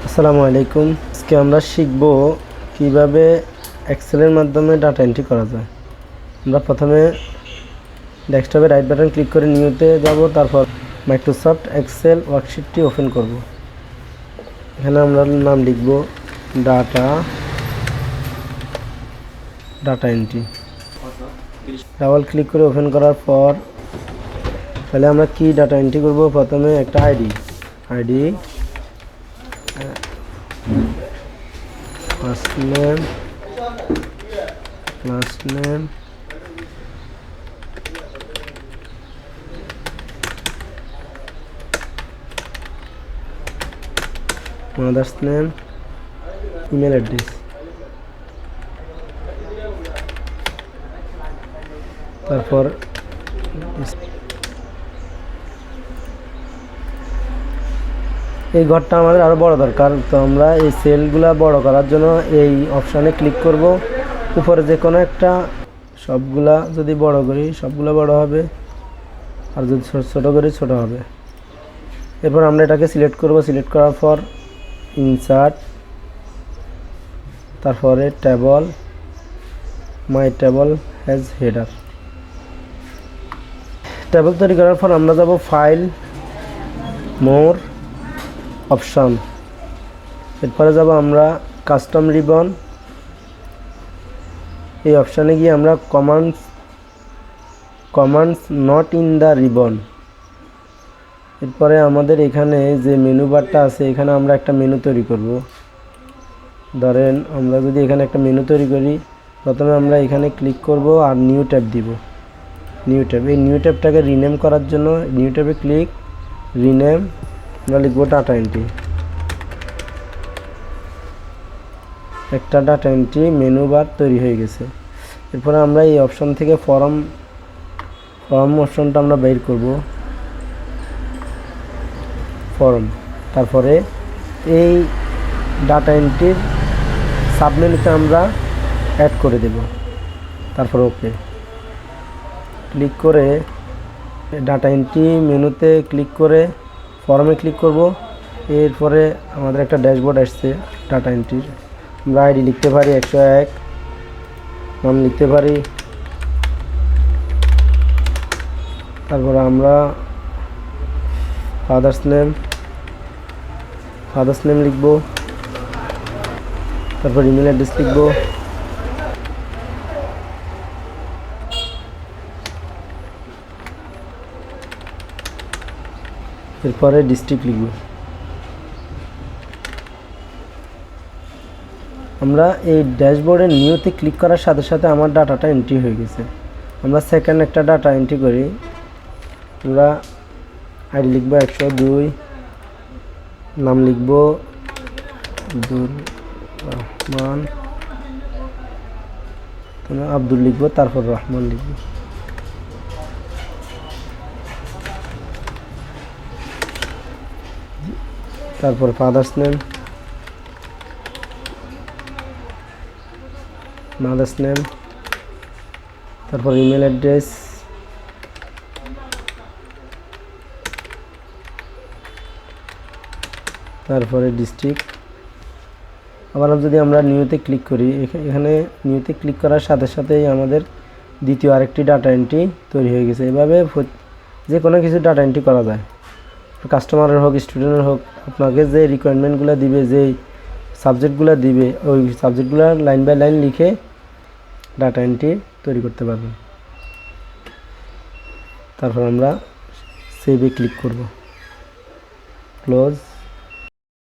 আসসালামু আলাইকুম। আজকে আমরা শিখব কিভাবে এক্সেলের মাধ্যমে ডাটা এন্ট্রি করা যায়। আমরা প্রথমে ডেস্কটপে রাইট বাটন ক্লিক করে নিউতে যাব, তারপর মাইক্রোসফট এক্সেল ওয়ার্কশিটটি ওপেন করব। এখানে আমরা নাম লিখব ডাটা এন্ট্রি। ডাবল ক্লিক করে ওপেন করার পর তাহলে আমরা কি ডাটা এন্ট্রি করব। প্রথমে একটা ID first name, last name, mother's name, email address. তারপর এই ঘরটা আমাদের আরও বড় দরকার, তো আমরা এই সেলগুলা বড় করার জন্য এই অপশানে ক্লিক করব। উপরে যে কোনো একটা, সবগুলা যদি বড় করি সবগুলা বড় হবে, আর যদি ছোটো করি ছোটো হবে। এরপর আমরা এটাকে সিলেক্ট করব। সিলেক্ট করার পর ইনসার্ট, তারপরে table, my table has header. Table তৈরি করার পর আমরা যাব ফাইল, মোর, অপশান। এরপরে যাব আমরা কাস্টম রিবন। এই অপশানে গিয়ে আমরা commands not in the ribbon. এরপরে আমাদের এখানে যে মেনু বারটা আছে, এখানে আমরা একটা মেনু তৈরি করব। ধরেন আমরা যদি এখানে একটা মেনু তৈরি করি, প্রথমে আমরা এখানে ক্লিক করব আর নিউ ট্যাব দিব। নিউ ট্যাব, এই নিউ ট্যাবটাকে রিনেম করার জন্য নিউ ট্যাবে ক্লিক, রিনেম, আমরা লিখব ডাটা এন্ট্রি। একটা ডাটা এন্ট্রি মেনু বার তৈরি হয়ে গেছে। এরপরে আমরা এই অপশন থেকে ফর্ম অপশনটা আমরা বের করব, ফর্ম। তারপরে এই ডাটা এন্ট্রির সাবমেনুতে আমরা অ্যাড করে দেব। তারপর ওকে ক্লিক করে ডাটা এন্ট্রি মেনুতে ক্লিক করে ফর্মে ক্লিক করব। এরপরে আমাদের একটা ড্যাশবোর্ড আসছে ডাটা এন্ট্রির। আমরা আইডি লিখতে পারি 101, নাম লিখতে পারি, তারপর আমরা ফাদার্স নেম লিখব, তারপর ইমেল অ্যাড্রেস লিখব, এরপরে ডিস্ট্রিক্ট লিখব। আমরা এই ড্যাশবোর্ডের নিউতে ক্লিক করার সাথে সাথে আমার ডাটাটা এন্ট্রি হয়ে গেছে। আমরা সেকেন্ড একটা ডাটা এন্ট্রি করি। আমরা আইডি লিখব 102, নাম লিখব আব্দুল লিখব, তারপর রহমান লিখব। তারপর ফাদার্স নেম, মাদার্স নেম, তারপর ইমেল অ্যাড্রেস, তারপরে ডিস্ট্রিক্ট। আবার যদি আমরা নিউতে ক্লিক করি, এখানে নিউতে ক্লিক করার সাথে সাথেই আমাদের দ্বিতীয় আরেকটি ডাটা এন্ট্রি তৈরি হয়ে গেছে। এভাবে যে কোনো কিছু ডাটা এন্ট্রি করা যায়, কাস্টমারের হোক, স্টুডেন্টের হোক। আপনাকে যে রিকোয়ারমেন্টগুলো দিবে, যেই সাবজেক্টগুলো দিবে, ওই সাবজেক্টগুলো লাইন বাই লাইন লিখে ডাটা এন্ট্রি তৈরি করতে পারবেন। তারপর আমরা সেভে ক্লিক করব, ক্লোজ।